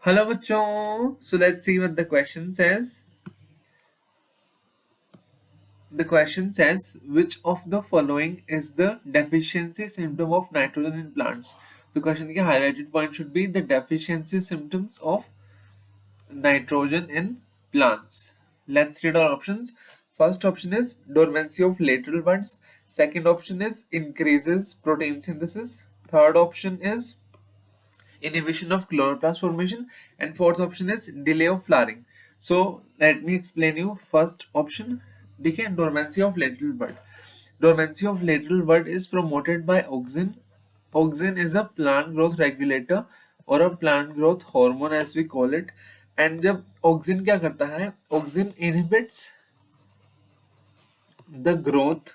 Hello बच्चों. So let's see what the question says. The question says, which of the following is the deficiency symptom of nitrogen in plants? So question के highlighted point should be the deficiency symptoms of nitrogen in plants. Let's read our options. First option is dormancy of lateral buds. Second option is increases protein synthesis. Third option is inhibition of chloroplast formation, and fourth option is delay of flowering. So let me explain you first option. देखिए dormancy of lateral bud. Dormancy of lateral bud is promoted by auxin. Auxin is a plant growth regulator or a plant growth hormone as we call it. And जब auxin क्या करता है, auxin inhibits the growth,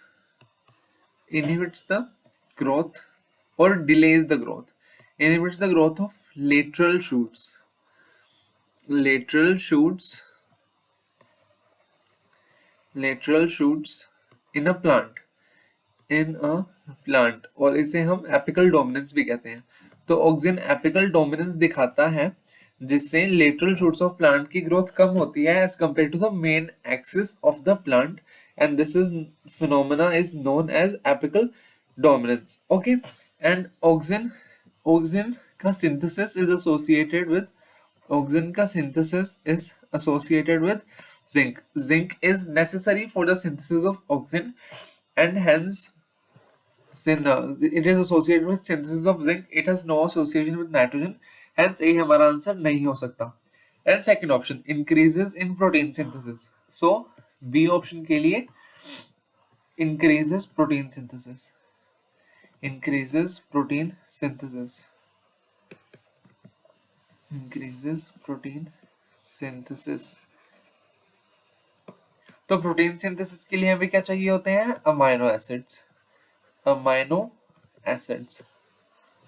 inhibits the growth or delays the growth, inhibits the growth of lateral shoots, lateral shoots, lateral shoots in a plant, in a plant, और इसे हम apical dominance भी कहते हैं. तो ऑक्सिन एपिकल डोमिनेंस दिखाता है जिससे लेटरल शूट्स ऑफ प्लांट की ग्रोथ कम होती है as compare to the main axis of the plant, and this is phenomena is known as apical dominance. Okay, and auxin auxin का synthesis is associated with Auxin ka synthesis is associated with zinc. Zinc is necessary for the synthesis of auxin, and hence it is associated with synthesis of zinc. It has no association with nitrogen. Hence A हमारा answer नहीं हो सकता. And second option increases in protein synthesis. So B option के लिए increases protein synthesis. Increases protein synthesis. Increases protein synthesis. तो protein synthesis के लिए हमें क्या चाहिए होते हैं? Amino acids. Amino acids.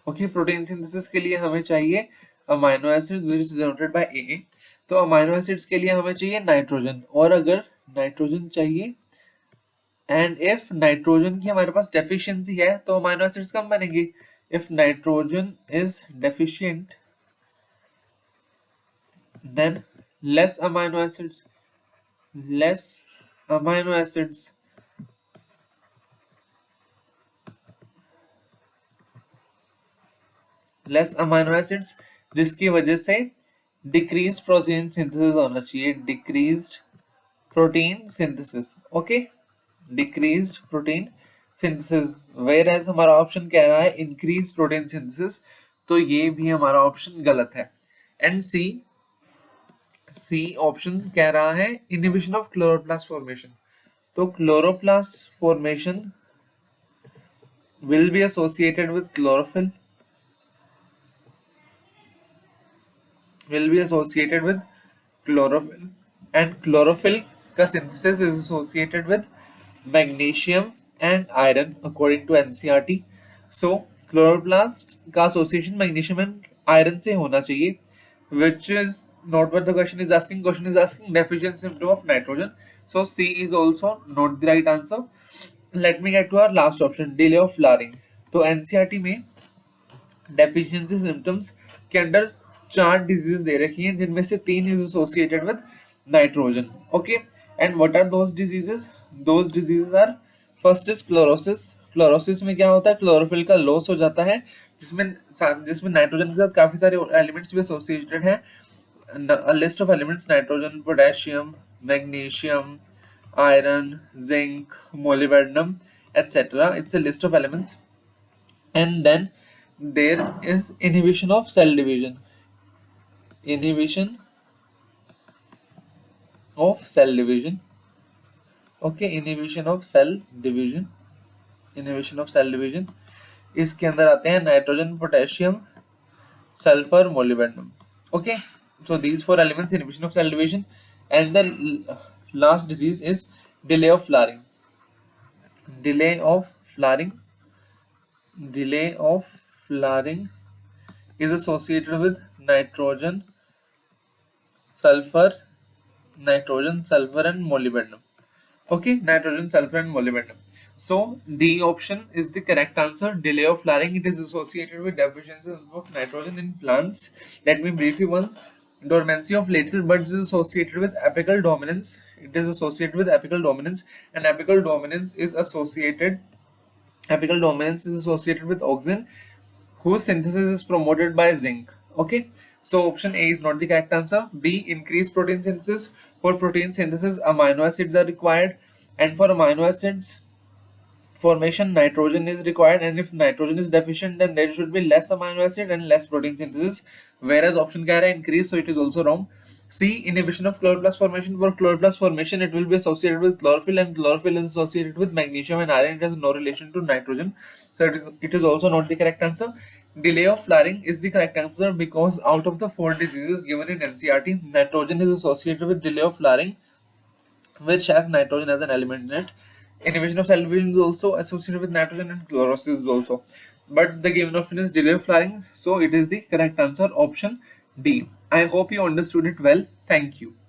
Okay, protein synthesis के लिए हमें चाहिए amino acids which is denoted by A. तो अमाइनो एसिड्स के लिए हमें चाहिए नाइट्रोजन, और अगर नाइट्रोजन चाहिए एंड इफ नाइट्रोजन की हमारे पास डेफिशिएंसी है तो अमाइनो एसिड्स कम बनेंगे. If nitrogen is deficient then less amino acids, less amino acids, less amino acids, जिसकी वजह से decreased protein synthesis होना चाहिए. decreased protein synthesis. okay, decreased protein synthesis, whereas हमारा ऑप्शन कह रहा है increased protein synthesis, तो ये भी हमारा ऑप्शन गलत है. एंड सी ऑप्शन कह रहा है इनहिबिशन ऑफ क्लोरोप्लास्ट फॉर्मेशन. तो chloroplast formation will be associated with chlorophyll, will be associated with chlorophyll, and chlorophyll का synthesis is associated with magnesium and iron according to NCERT. So chloroplast का association magnesium and iron से होना चाहिए, which is not what the question is asking. Question is asking deficiency symptom of nitrogen. So C is also not the right answer. Let me get to our last option, delay of flowering. तो NCERT में deficiency symptoms के under 4 disease दे रखी हैं, जिनमें से 3 is associated with nitrogen. Okay, and what are those diseases? Those diseases are, first is chlorosis. Chlorosis में क्या होता है? क्लोरोफिल का लॉस हो जाता है, जिसमें नाइट्रोजन के साथ काफी सारे एलिमेंट्स भी एसोसिएटेड हैं. List of elements: nitrogen, potassium, magnesium, iron, zinc, molybdenum, etc. It's a list of elements. And then there is inhibition of cell division. Inhibition of cell division. Okay, inhibition of cell division. Inhibition of cell division. इसके अंदर आते हैं nitrogen, potassium, sulphur, molybdenum. Okay, so these 4 elements, inhibition of cell division. And the last disease is delay of flowering. Delay of flowering. Delay of flowering is associated with nitrogen, sulfur, and molybdenum. Okay, nitrogen, sulfur, and molybdenum. So D option is the correct answer. Delay of flowering, it is associated with deficiency of nitrogen in plants. Let me brief you once. Dormancy of lateral buds is associated with apical dominance. It is associated with apical dominance, and apical dominance is associated with auxin, whose synthesis is promoted by zinc. Okay, so option A is not the correct answer. B, increased protein synthesis. For protein synthesis, amino acids are required, and for amino acids formation, nitrogen is required, and if nitrogen is deficient, then there should be less amino acid and less protein synthesis, whereas option carry increase, so it is also wrong. C, inhibition of chloroplast formation. For chloroplast formation, it will be associated with chlorophyll, and chlorophyll is associated with magnesium and iron. It has no relation to nitrogen, so it is also not the correct answer. Delay of flowering is the correct answer, because out of the 4 diseases given in NCRT, nitrogen is associated with delay of flowering, which has nitrogen as an element in it. Inhibition of cell division is also associated with nitrogen, and chlorosis is also. But the given option is delay of flowering, so it is the correct answer, option D. I hope you understood it well. Thank you.